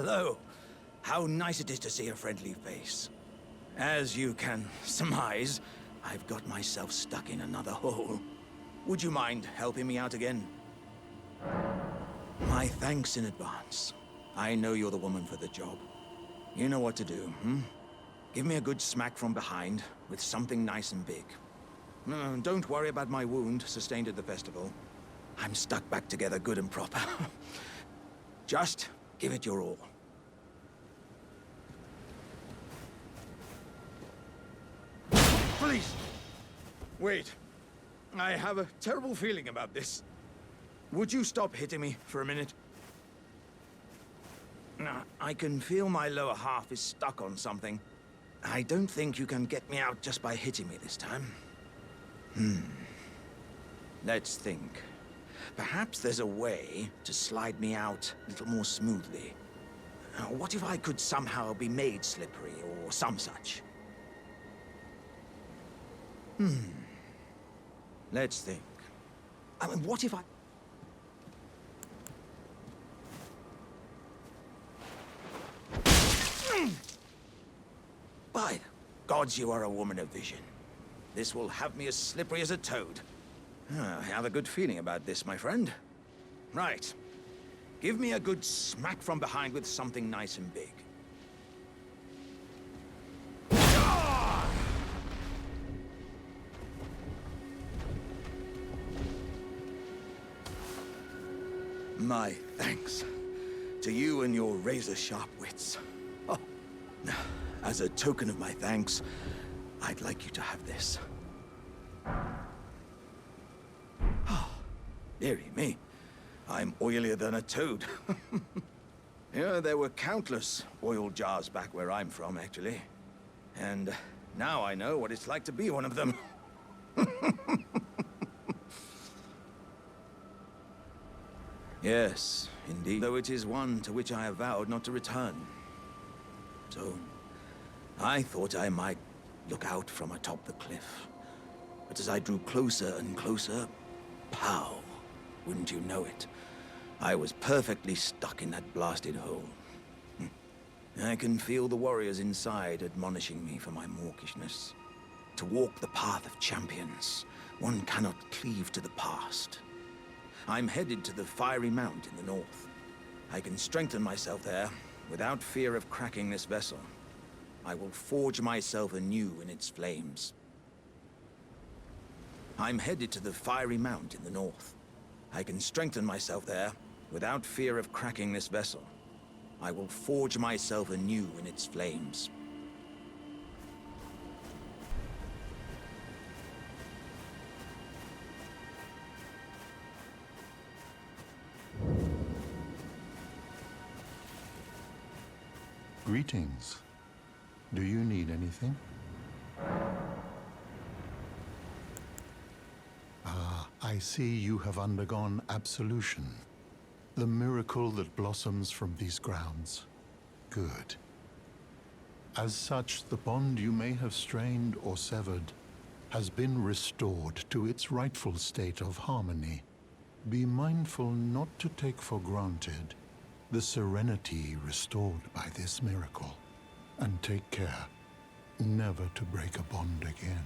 Hello. How nice it is to see a friendly face. As you can surmise, I've got myself stuck in another hole. Would you mind helping me out again? My thanks in advance. I know you're the woman for the job. You know what to do, hmm? Give me a good smack from behind with something nice and big. Don't worry about my wound sustained at the festival. I'm stuck back together good and proper. Just give it your all. Please! Wait. I have a terrible feeling about this. Would you stop hitting me for a minute? I can feel my lower half is stuck on something. I don't think you can get me out just by hitting me this time. Let's think. Perhaps there's a way to slide me out a little more smoothly. What if I could somehow be made slippery or some such? Let's think. I mean, what if I... By the gods, you are a woman of vision. This will have me as slippery as a toad. I have a good feeling about this, my friend. Right. Give me a good smack from behind with something nice and big. My thanks to you and your razor-sharp wits. Oh, as a token of my thanks, I'd like you to have this. Oh, dearie me. I'm oilier than a toad. Yeah, there were countless oil jars back where I'm from, actually. And now I know what it's like to be one of them. Yes, indeed. Though it is one to which I have vowed not to return. So, I thought I might look out from atop the cliff. But as I drew closer and closer, pow, wouldn't you know it, I was perfectly stuck in that blasted hole. I can feel the warriors inside admonishing me for my mawkishness. To walk the path of champions, one cannot cleave to the past. I'm headed to the fiery mount in the north. I can strengthen myself there without fear of cracking this vessel. I will forge myself anew in its flames. I'm headed to the fiery mount in the north. I can strengthen myself there without fear of cracking this vessel. I will forge myself anew in its flames. Greetings. Do you need anything? I see you have undergone absolution. The miracle that blossoms from these grounds. Good. As such, the bond you may have strained or severed has been restored to its rightful state of harmony. Be mindful not to take for granted the serenity restored by this miracle, and take care never to break a bond again.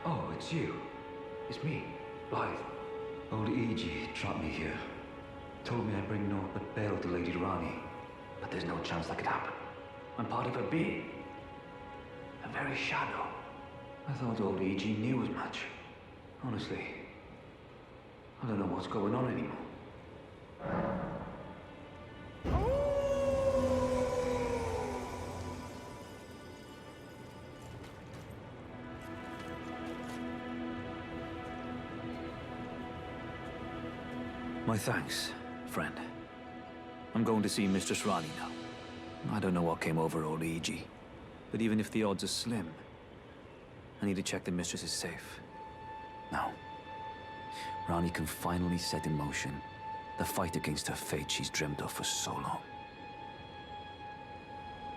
Oh, it's you. It's me, Blythe. Old E.G. trapped me here. Told me I'd bring naught but bale to Lady Rani. But there's no chance that could happen. I'm part of her being. A very shadow. I thought old E.G. knew as much. Honestly, I don't know what's going on anymore. My thanks, friend. I'm going to see Mistress Rani now. I don't know what came over old E.G., but even if the odds are slim, I need to check the mistress is safe. Now, Rani can finally set in motion the fight against her fate she's dreamed of for so long.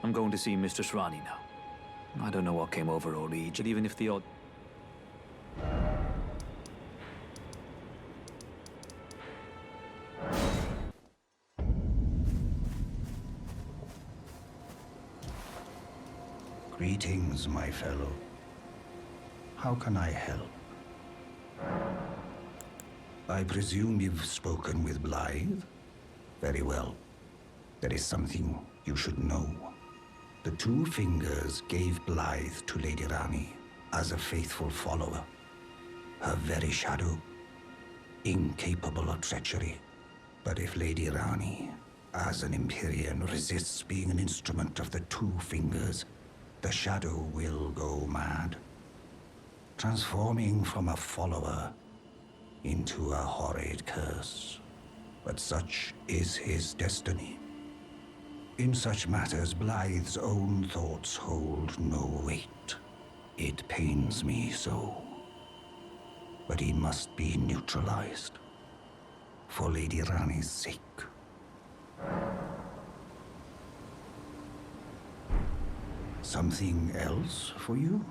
I'm going to see Mistress Rani now. I don't know what came over old E.G., but even if the odds... Greetings, my fellow. How can I help? I presume you've spoken with Blythe? Very well. There is something you should know. The Two Fingers gave Blythe to Lady Rani as a faithful follower. Her very shadow, incapable of treachery. But if Lady Rani, as an Empyrean, resists being an instrument of the Two Fingers, the shadow will go mad, transforming from a follower into a horrid curse. But such is his destiny. In such matters, Blythe's own thoughts hold no weight. It pains me so. But he must be neutralized, for Lady Rani's sake. Something else for you?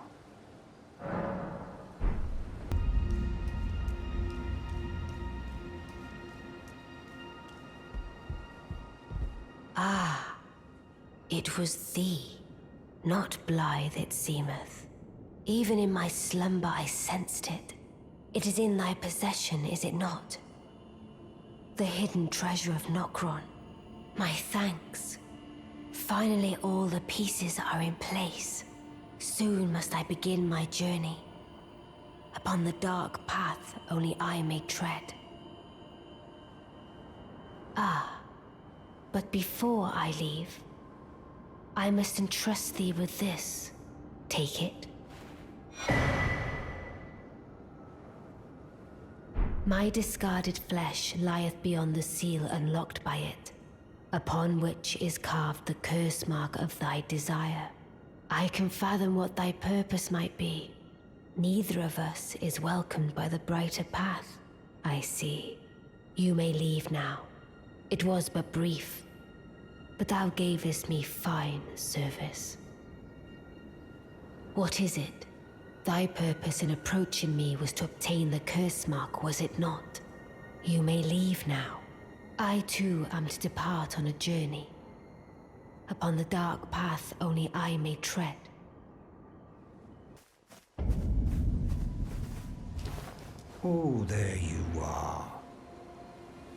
Ah, it was thee, not Blythe it seemeth. Even in my slumber I sensed it. It is in thy possession, is it not? The hidden treasure of Nokron. My thanks. Finally all the pieces are in place. Soon must I begin my journey. Upon the dark path only I may tread. Ah, but before I leave, I must entrust thee with this. Take it. My discarded flesh lieth beyond the seal unlocked by it, upon which is carved the curse mark of thy desire. I can fathom what thy purpose might be. Neither of us is welcomed by the brighter path, I see. You may leave now. It was but brief, but thou gavest me fine service. What is it? Thy purpose in approaching me was to obtain the curse mark, was it not? You may leave now. I too am to depart on a journey. Upon the dark path only I may tread. Oh, there you are.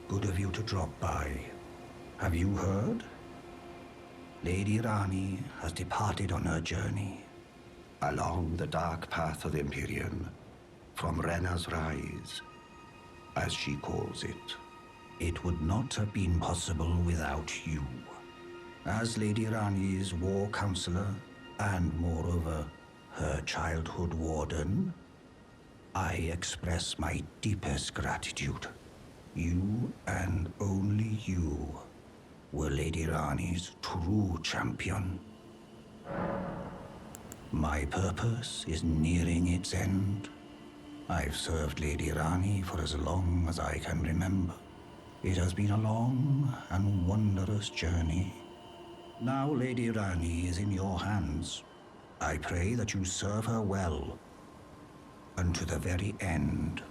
Good of you to drop by. Have you heard? Lady Rani has departed on her journey. Along the dark path of the Empyrean, from Rena's Rise, as she calls it. It would not have been possible without you. As Lady Rani's war counselor, and moreover, her childhood warden, I express my deepest gratitude. You and only you were Lady Rani's true champion. My purpose is nearing its end. I've served Lady Rani for as long as I can remember. It has been a long and wondrous journey. Now Lady Rani is in your hands. I pray that you serve her well unto the very end.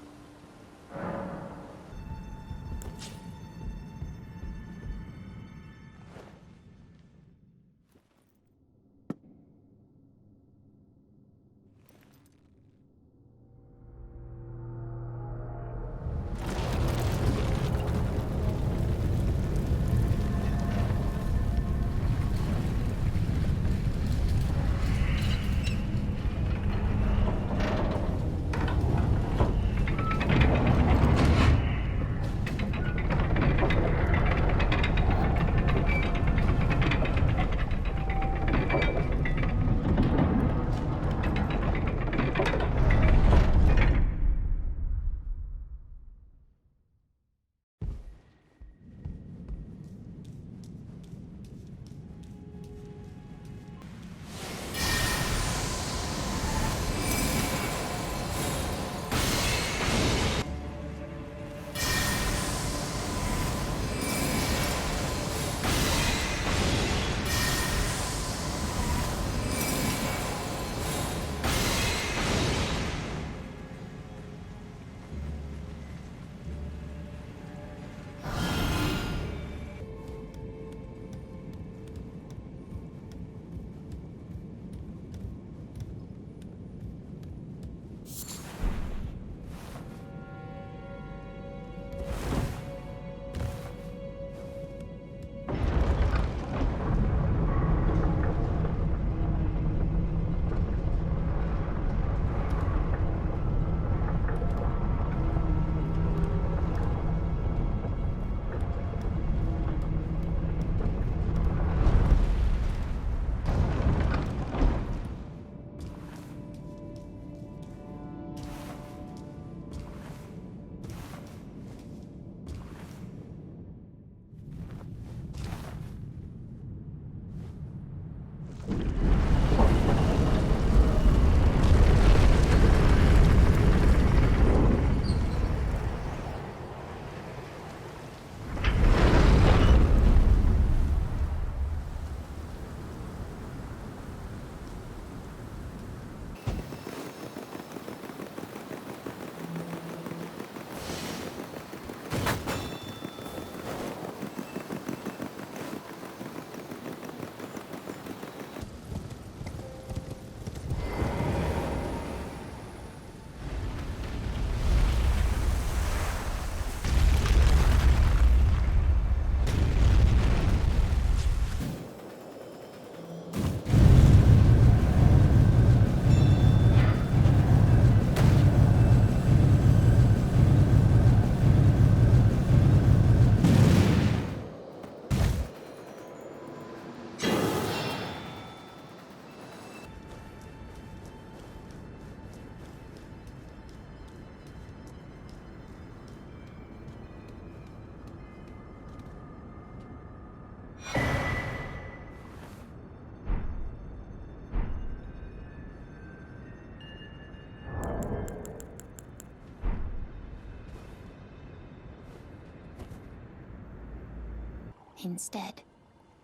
Instead,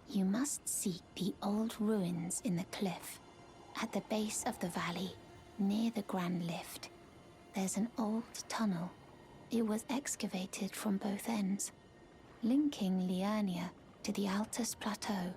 you must seek the old ruins in the cliff. At the base of the valley, near the Grand Lift, there's an old tunnel. It was excavated from both ends, linking Liurnia to the Altus Plateau.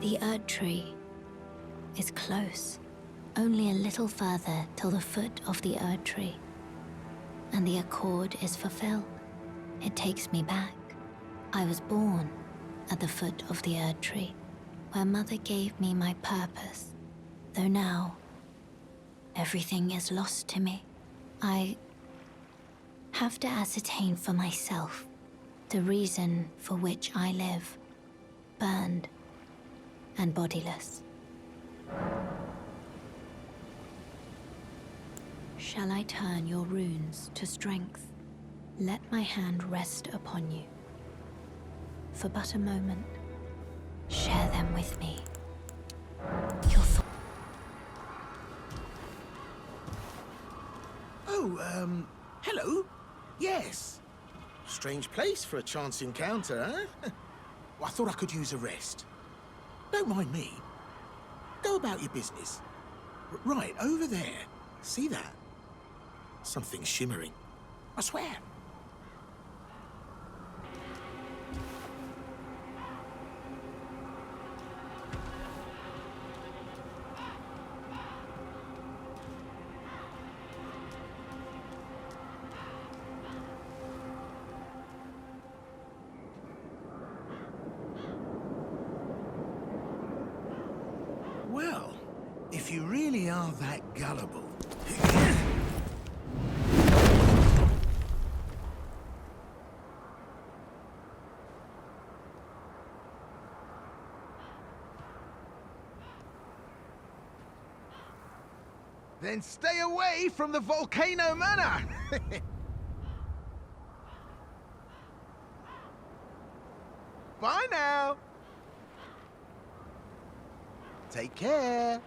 The Erd Tree is close. Only a little further till the foot of the Erd Tree. And the accord is fulfilled. It takes me back. I was born at the foot of the Erd Tree, where Mother gave me my purpose. Though now, everything is lost to me. I have to ascertain for myself the reason for which I live, burned and bodiless. Shall I turn your runes to strength? Let my hand rest upon you. For but a moment, share them with me. Your thoughts. Oh, hello? Yes. Strange place for a chance encounter, huh? Well, I thought I could use a rest. Don't mind me. Go about your business. Right, over there. See that? Something shimmering. I swear. Well, if you really are that gullible... Then stay away from the Volcano Manor! Bye now! Take care!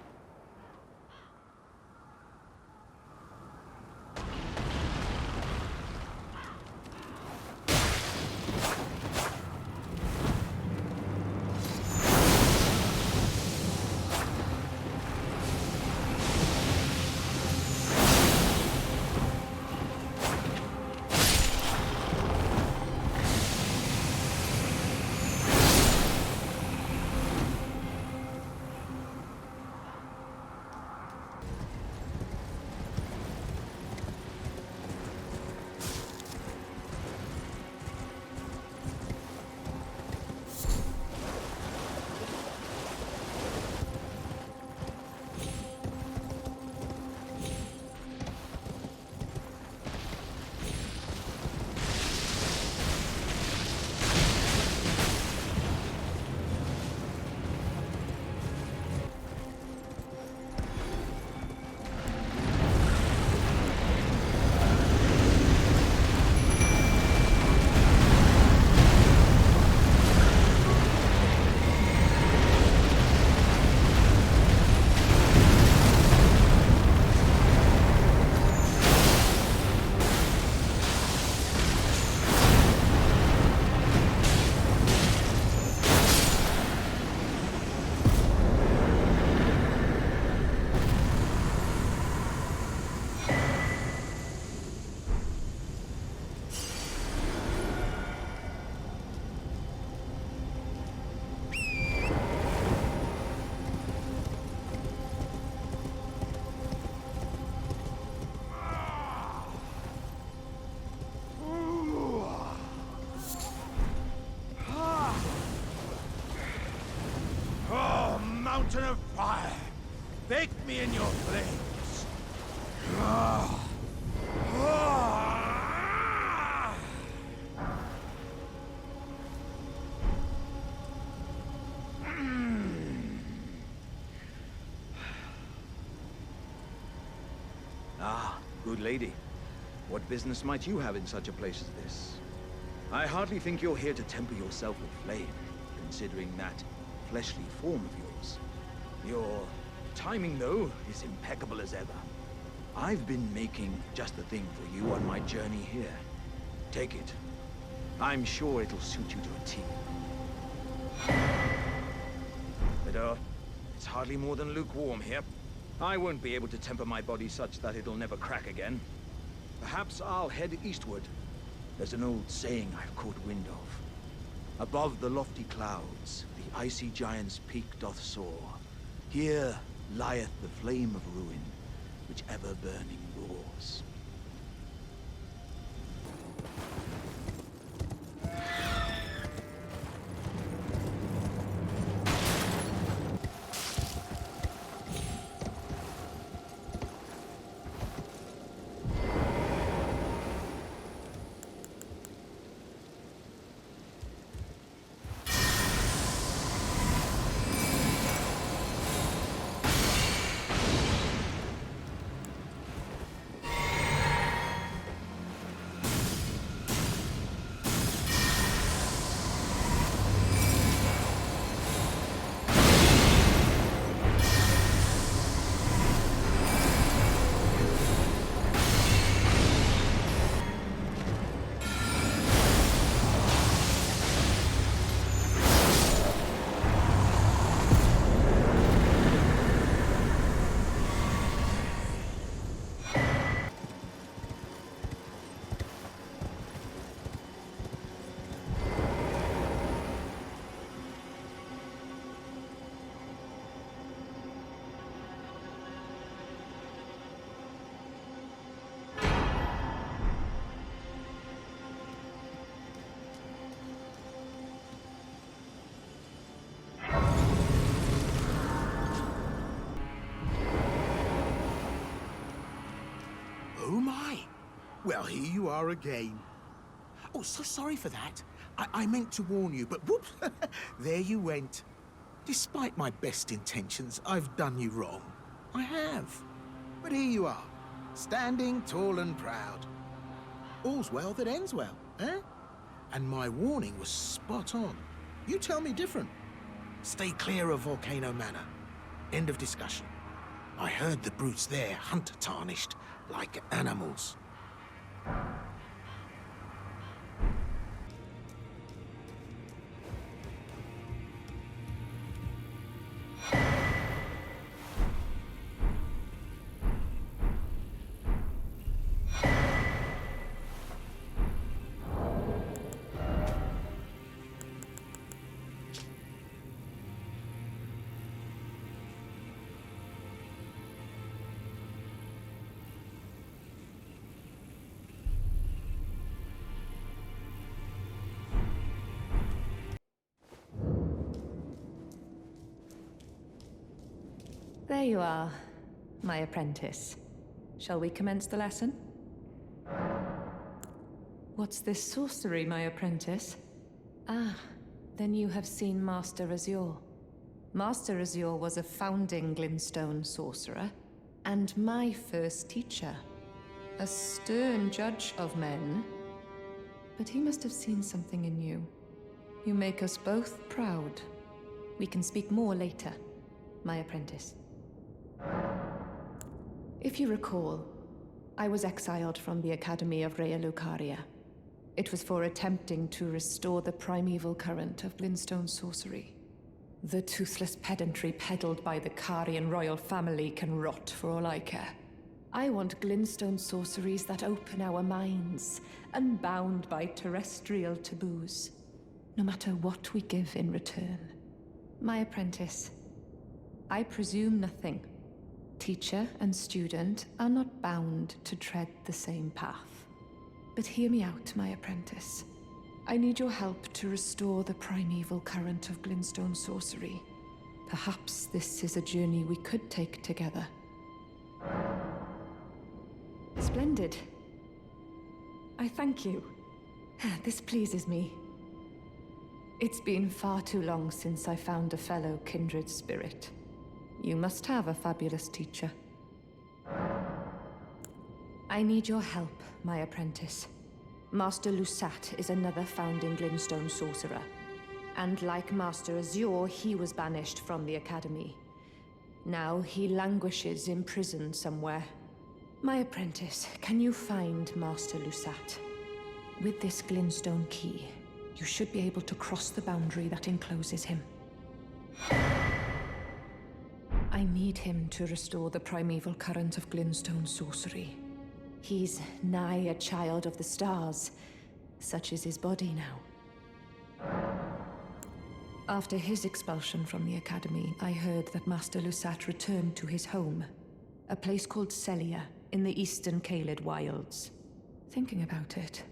Mountain of fire! Bake me in your flames! Ah, good lady. What business might you have in such a place as this? I hardly think you're here to temper yourself with flame, considering that fleshly form of yours. Your timing, though, is impeccable as ever. I've been making just the thing for you on my journey here. Take it. I'm sure it'll suit you to a T. But, it's hardly more than lukewarm here. I won't be able to temper my body such that it'll never crack again. Perhaps I'll head eastward. There's an old saying I've caught wind of. Above the lofty clouds, the icy giant's peak doth soar. Here lieth the flame of ruin, which ever burning roars. Oh my! Well, here you are again. Oh, so sorry for that. I meant to warn you, but whoops, there you went. Despite my best intentions, I've done you wrong. I have. But here you are, standing tall and proud. All's well that ends well, eh? And my warning was spot on. You tell me different. Stay clear of Volcano Manor. End of discussion. I heard the brutes there hunt tarnished like animals. There you are, my apprentice. Shall we commence the lesson? What's this sorcery, my apprentice? Ah, then you have seen Master Azure. Master Azure was a founding Glintstone sorcerer, and my first teacher. A stern judge of men. But he must have seen something in you. You make us both proud. We can speak more later, my apprentice. If you recall, I was exiled from the Academy of Rea Lucaria. It was for attempting to restore the primeval current of Glintstone sorcery. The toothless pedantry peddled by the Carian royal family can rot for all I care. I want Glintstone sorceries that open our minds, unbound by terrestrial taboos, no matter what we give in return. My apprentice, I presume nothing. Teacher and student are not bound to tread the same path. But hear me out, my apprentice. I need your help to restore the primeval current of Glintstone sorcery. Perhaps this is a journey we could take together. Splendid. I thank you. This pleases me. It's been far too long since I found a fellow kindred spirit. You must have a fabulous teacher. I need your help, my apprentice. Master Lusat is another founding Glintstone sorcerer. And like Master Azure, he was banished from the Academy. Now he languishes in prison somewhere. My apprentice, can you find Master Lusat? With this Glintstone key, you should be able to cross the boundary that encloses him. I need him to restore the primeval current of Glintstone sorcery. He's nigh a child of the stars. Such is his body now. After his expulsion from the academy, I heard that Master Lusat returned to his home, a place called Celia in the eastern Caelid wilds. Thinking about it,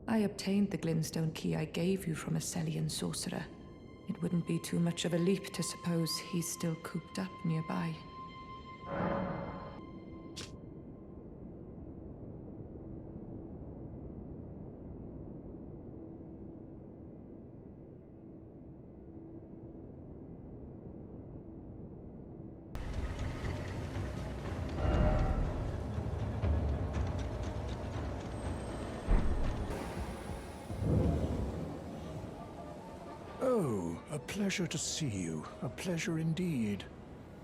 I obtained the glintstone key I gave you from a Celian sorcerer. It wouldn't be too much of a leap to suppose he's still cooped up nearby. Oh, a pleasure to see you. A pleasure indeed.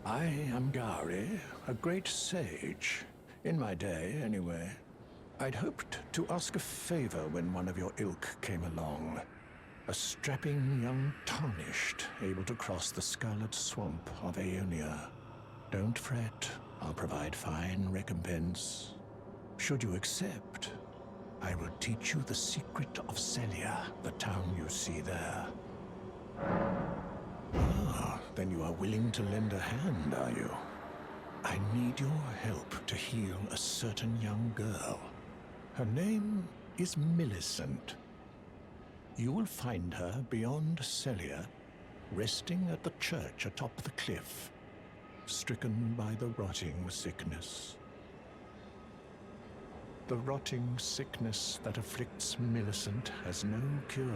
I am Gari, a great sage. In my day, anyway. I'd hoped to ask a favor when one of your ilk came along. A strapping young tarnished, able to cross the scarlet swamp of Aeonia. Don't fret, I'll provide fine recompense. Should you accept, I will teach you the secret of Celia, the town you see there. Ah, then you are willing to lend a hand, are you? I need your help to heal a certain young girl. Her name is Millicent. You will find her beyond Celia, resting at the church atop the cliff, stricken by the rotting sickness. The rotting sickness that afflicts Millicent has no cure.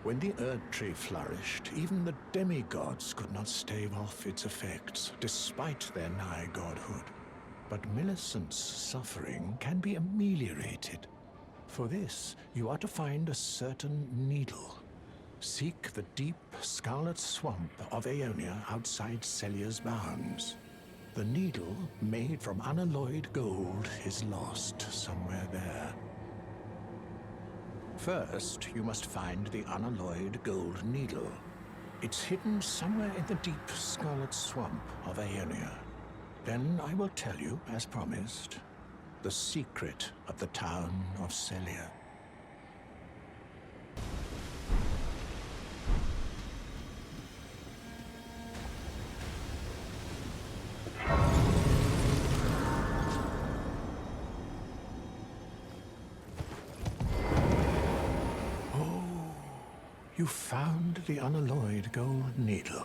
When the Erd Tree flourished, even the demigods could not stave off its effects, despite their nigh godhood. But Millicent's suffering can be ameliorated. For this, you are to find a certain needle. Seek the deep scarlet swamp of Aeonia outside Celia's bounds. The needle, made from unalloyed gold, is lost somewhere there. First, you must find the unalloyed gold needle. It's hidden somewhere in the deep scarlet swamp of Aeonia. Then I will tell you, as promised, the secret of the town of Celia. You found the unalloyed gold needle.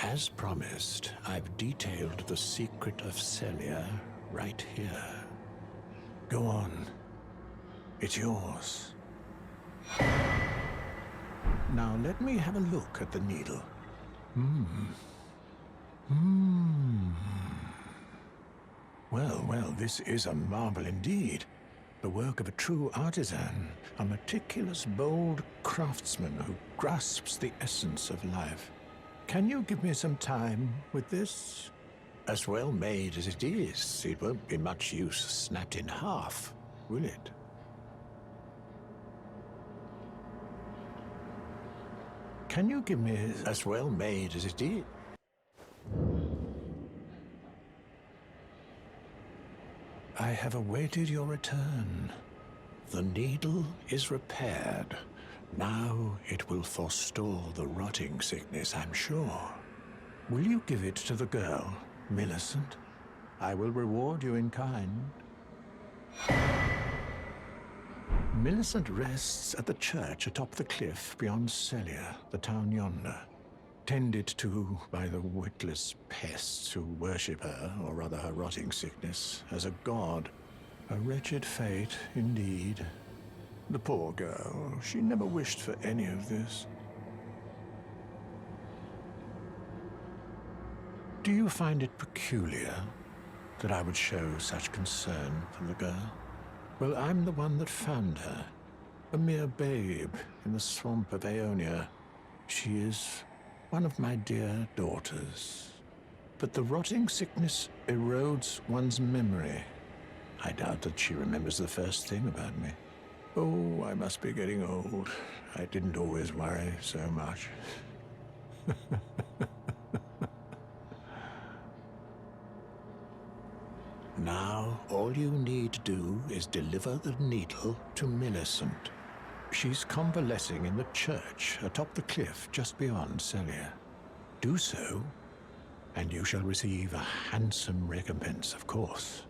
As promised, I've detailed the secret of Celia right here. Go on. It's yours. Now let me have a look at the needle. Well, this is a marvel indeed. The work of a true artisan, a meticulous, bold craftsman who grasps the essence of life. Can you give me some time with this? As well made as it is, it won't be much use snapped in half, will it? Can you give me as well made as it is? I have awaited your return. The needle is repaired. Now it will forestall the rotting sickness, I'm sure. Will you give it to the girl, Millicent? I will reward you in kind. Millicent rests at the church atop the cliff beyond Celia, the town yonder, tended to by the witless pests who worship her, or rather her rotting sickness, as a god. A wretched fate, indeed. The poor girl, she never wished for any of this. Do you find it peculiar that I would show such concern for the girl? Well, I'm the one that found her, a mere babe in the swamp of Aeonia. She is one of my dear daughters. But the rotting sickness erodes one's memory. I doubt that she remembers the first thing about me. Oh, I must be getting old. I didn't always worry so much. Now, all you need to do is deliver the needle to Millicent. She's convalescing in the church atop the cliff just beyond Celia. Do so, and you shall receive a handsome recompense, of course.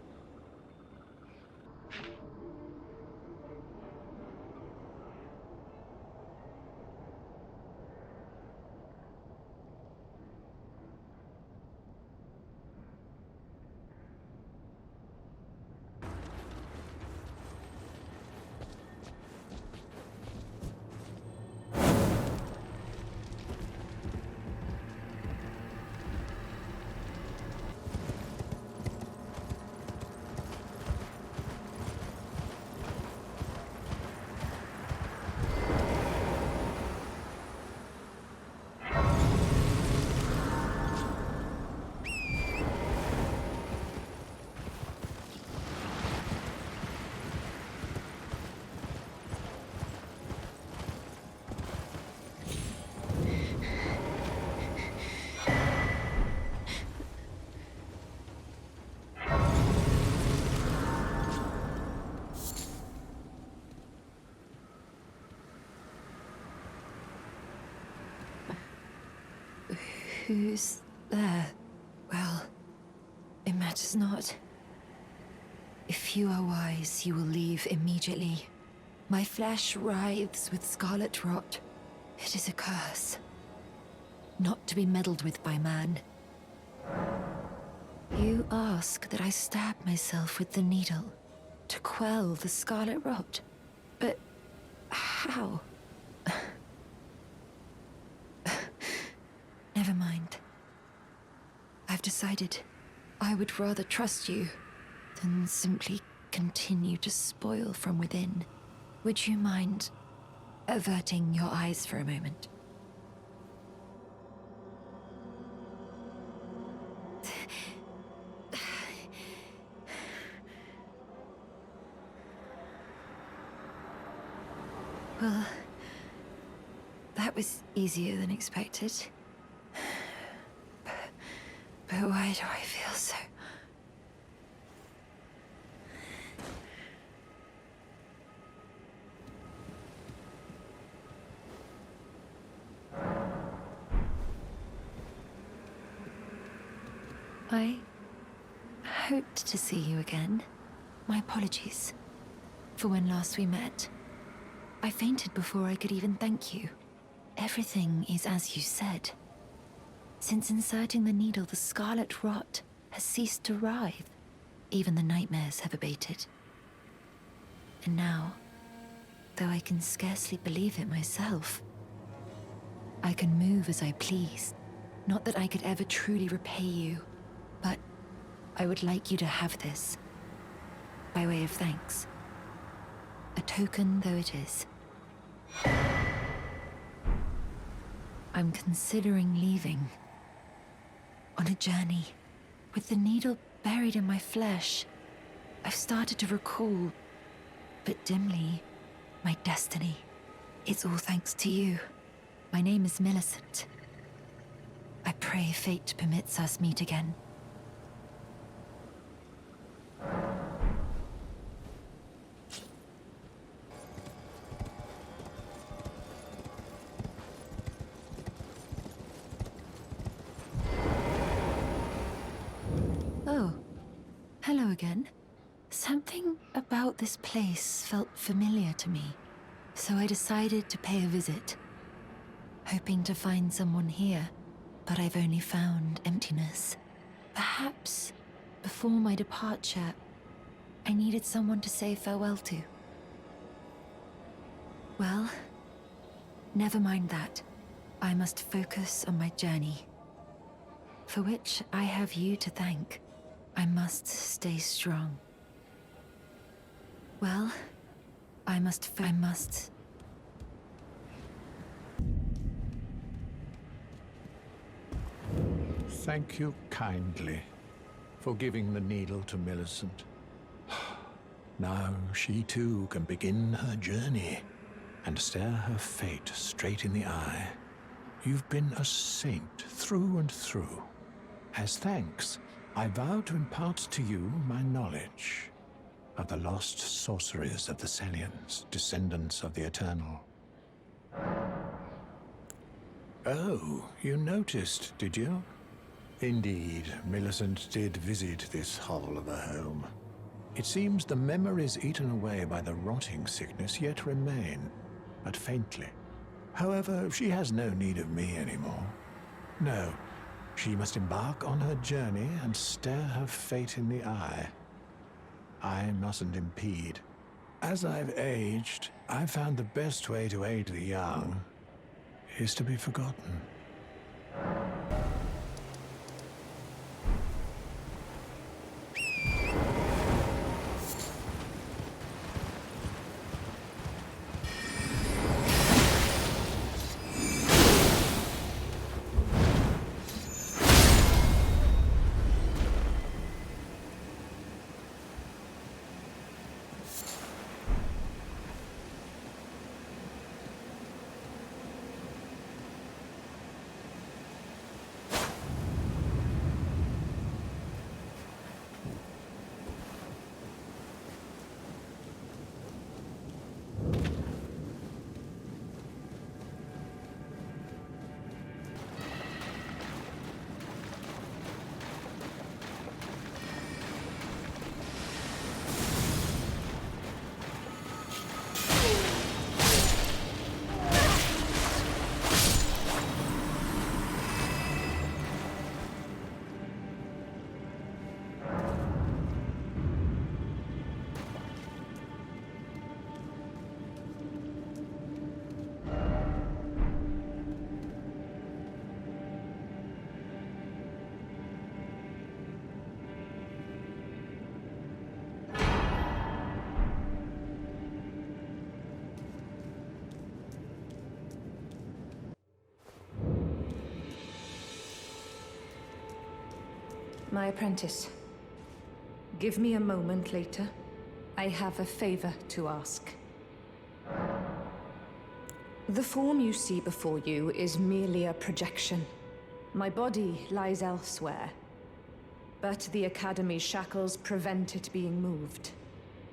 Who's there? Well, it matters not. If you are wise, you will leave immediately. My flesh writhes with scarlet rot. It is a curse, not to be meddled with by man. You ask that I stab myself with the needle to quell the scarlet rot. But how? Never mind. I've decided I would rather trust you than simply continue to spoil from within. Would you mind averting your eyes for a moment? Well, that was easier than expected. But why do I feel so... I hoped to see you again. My apologies for when last we met. I fainted before I could even thank you. Everything is as you said. Since inserting the needle, the scarlet rot has ceased to writhe. Even the nightmares have abated. And now, though I can scarcely believe it myself, I can move as I please. Not that I could ever truly repay you, but I would like you to have this, by way of thanks. A token though it is. I'm considering leaving. On a journey, with the needle buried in my flesh. I've started to recall, but dimly, my destiny. It's all thanks to you. My name is Millicent. I pray fate permits us meet again. Oh, hello again. Something about this place felt familiar to me, so I decided to pay a visit, hoping to find someone here, but I've only found emptiness. Perhaps, before my departure, I needed someone to say farewell to. Well, never mind that. I must focus on my journey, for which I have you to thank. I must stay strong. Well, I must... Thank you kindly for giving the needle to Millicent. Now she too can begin her journey and stare her fate straight in the eye. You've been a saint through and through. As thanks, I vow to impart to you my knowledge. of the lost sorceries of the Selians, descendants of the Eternal. Oh, you noticed, did you? Indeed, Millicent did visit this hovel of a home. It seems the memories eaten away by the rotting sickness yet remain, but faintly. However, she has no need of me anymore. No, she must embark on her journey and stare her fate in the eye. I mustn't impede. As I've aged, I've found the best way to aid the young is to be forgotten. My apprentice, give me a moment later. I have a favor to ask. The form you see before you is merely a projection. My body lies elsewhere, but the Academy's shackles prevent it being moved.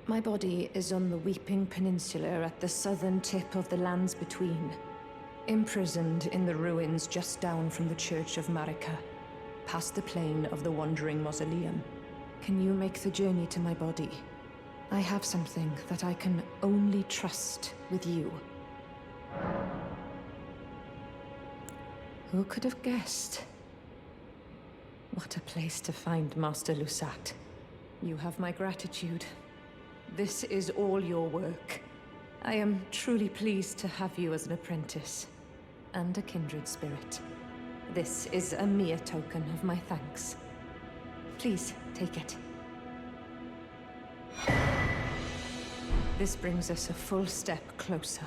My body is on the Weeping Peninsula at the southern tip of the Lands Between, imprisoned in the ruins just down from the Church of Marika, past the plain of the Wandering Mausoleum. Can you make the journey to my body? I have something that I can only trust with you. Who could have guessed? What a place to find Master Lusat. You have my gratitude. This is all your work. I am truly pleased to have you as an apprentice and a kindred spirit. This is a mere token of my thanks. Please, take it. This brings us a full step closer.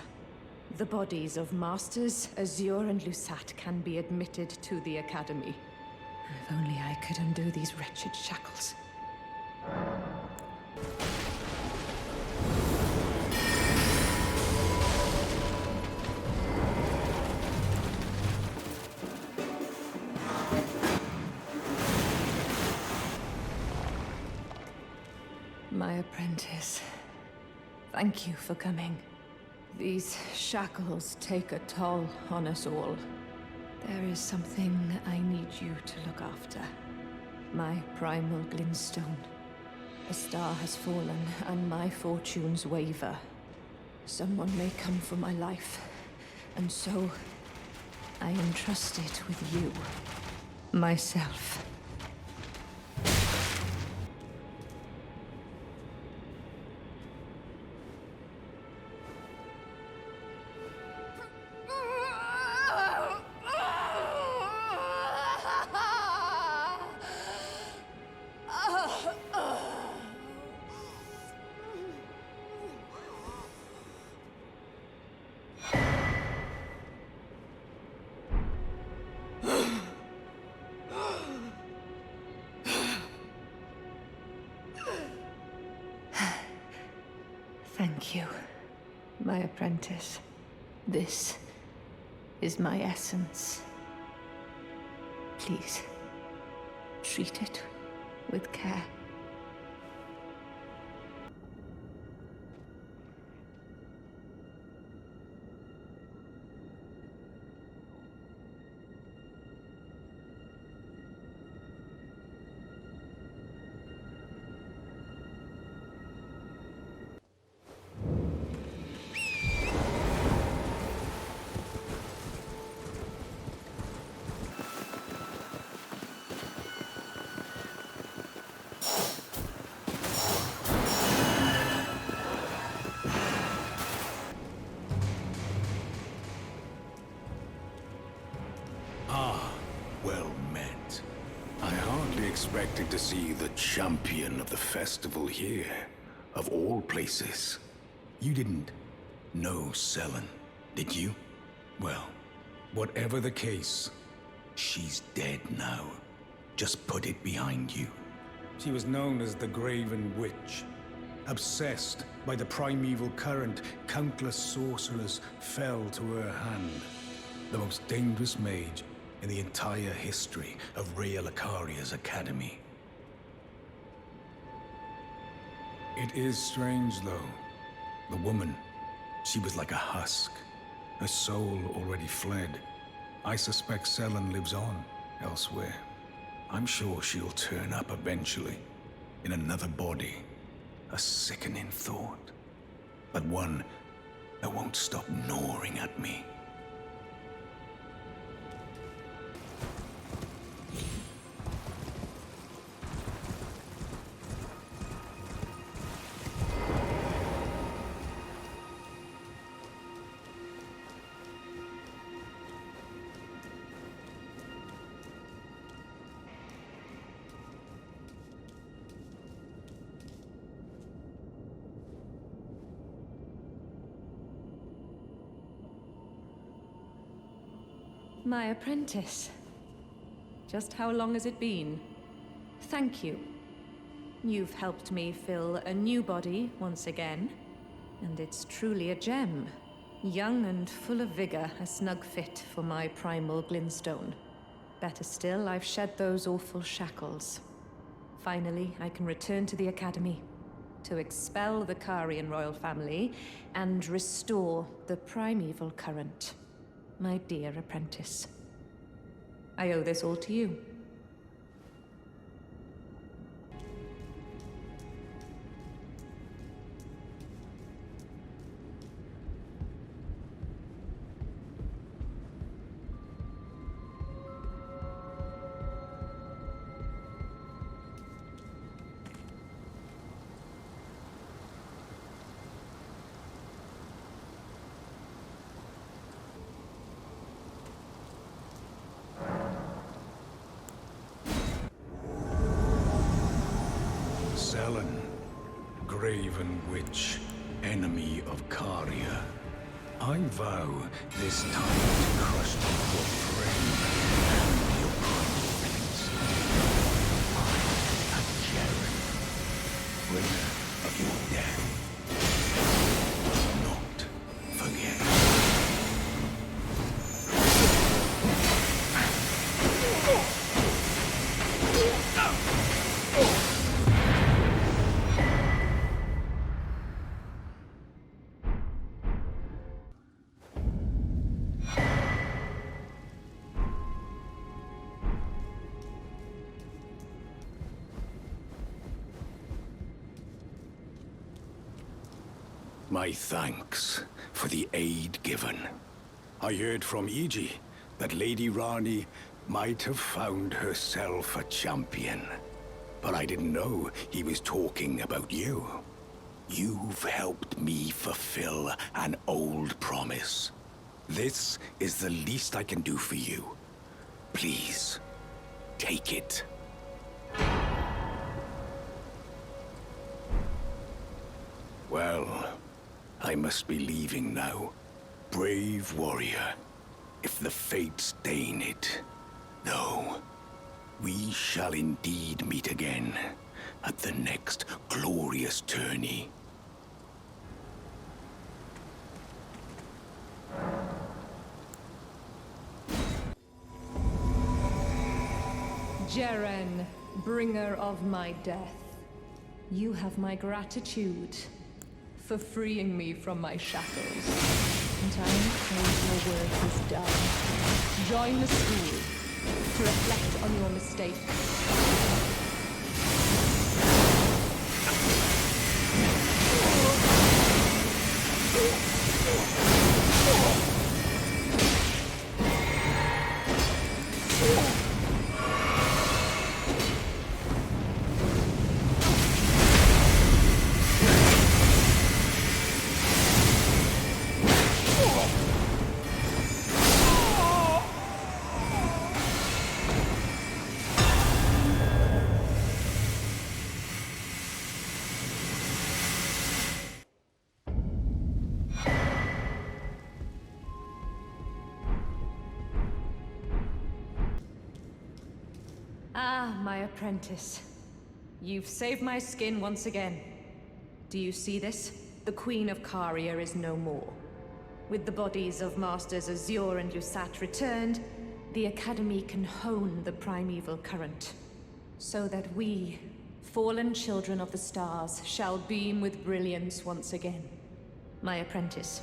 The bodies of Masters Azure and Lusat can be admitted to the Academy. If only I could undo these wretched shackles. My apprentice, thank you for coming. These shackles take a toll on us all. There is something I need you to look after. My primal glintstone. A star has fallen and my fortunes waver. Someone may come for my life, and so I entrust it with you, myself. Thank you, my apprentice. This is my essence. Please, treat it with care. expected to see the champion of the festival here, of all places. You didn't know Selen, did you? Well, whatever the case, she's dead now. Just put it behind you. She was known as the Graven Witch. Obsessed by the primeval current, countless sorcerers fell to her hand. The most dangerous mage in the entire history of Rhea Lucaria's academy. It is strange, though. The woman, she was like a husk. Her soul already fled. I suspect Selen lives on elsewhere. I'm sure she'll turn up eventually, in another body. A sickening thought, but one that won't stop gnawing at me. My apprentice. Just how long has it been? Thank you. You've helped me fill a new body once again, and it's truly a gem. Young and full of vigor, a snug fit for my primal glintstone. Better still, I've shed those awful shackles. Finally, I can return to the Academy to expel the Carian royal family and restore the primeval current. My dear apprentice, I owe this all to you. Selen, Graven Witch, enemy of Caria. I vow this time to crush your friend and your confidence. I am Jaren, bringer of your death. Not forget. My thanks for the aid given. I heard from Iji that Lady Rani might have found herself a champion, but I didn't know he was talking about you. You've helped me fulfill an old promise. This is the least I can do for you. Please, take it. Well, I must be leaving now. Brave warrior, if the fates deign it. Though, we shall indeed meet again at the next glorious tourney. Jaren, bringer of my death, you have my gratitude for freeing me from my shackles. And I'm afraid your work is done. Join the school to reflect on your mistakes. My apprentice. You've saved my skin once again. Do you see this? The Queen of Caria is no more. With the bodies of Masters Azure and Yusat returned, the Academy can hone the primeval current, so that we, fallen children of the stars, shall beam with brilliance once again. My apprentice,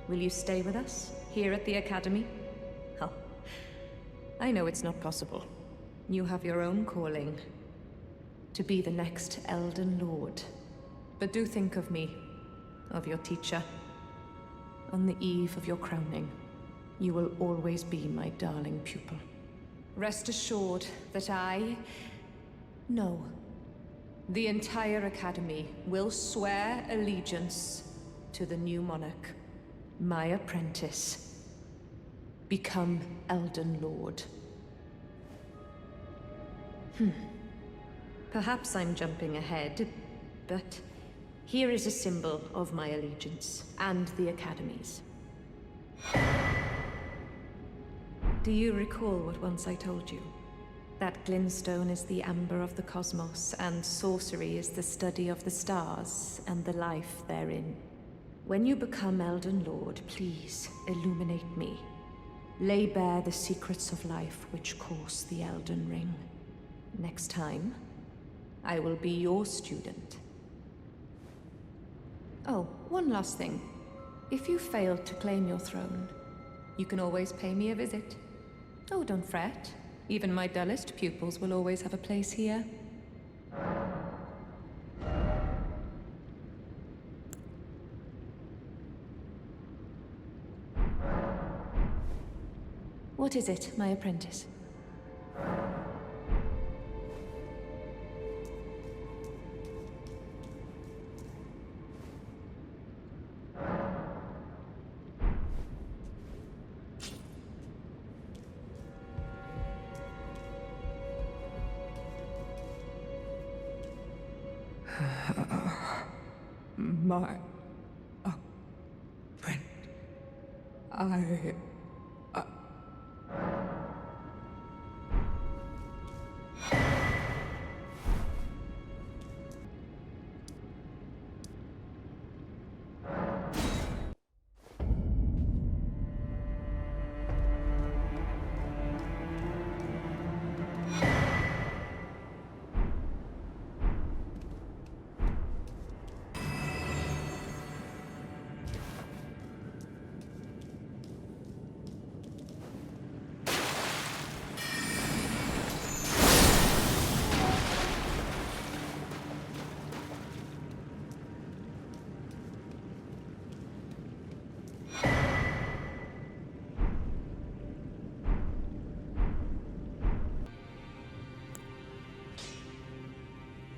will you stay with us, here at the Academy? Oh, I know it's not possible. You have your own calling, to be the next Elden Lord. But do think of me, of your teacher. On the eve of your crowning, you will always be my darling pupil. Rest assured that no, the entire Academy will swear allegiance to the new monarch, my apprentice. Become Elden Lord. Perhaps I'm jumping ahead, but here is a symbol of my allegiance and the Academy's. Do you recall what once I told you? That glintstone is the amber of the cosmos, and sorcery is the study of the stars and the life therein. When you become Elden Lord, please illuminate me. Lay bare the secrets of life which course the Elden Ring. Next time, I will be your student. Oh, one last thing. If you fail to claim your throne, you can always pay me a visit. Oh, don't fret. Even my dullest pupils will always have a place here. What is it, my apprentice? My friend,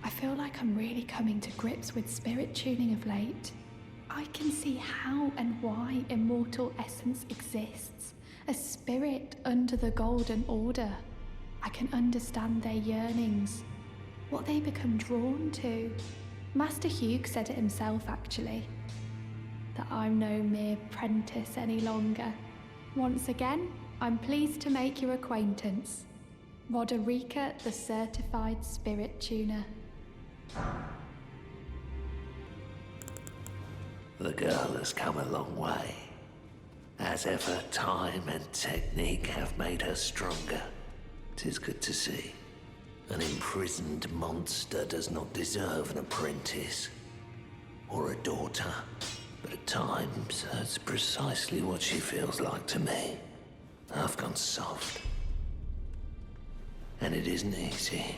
I feel like I'm really coming to grips with spirit tuning of late. I can see how and why immortal essence exists, a spirit under the Golden Order. I can understand their yearnings, what they become drawn to. Master Hugh said it himself, actually, that I'm no mere apprentice any longer. Once again, I'm pleased to make your acquaintance. Roderica, the certified spirit tuner. The girl has come a long way. As ever, time and technique have made her stronger. 'Tis good to see. An imprisoned monster does not deserve an apprentice or a daughter, but at times that's precisely what she feels like to me. I've gone soft, and it isn't easy.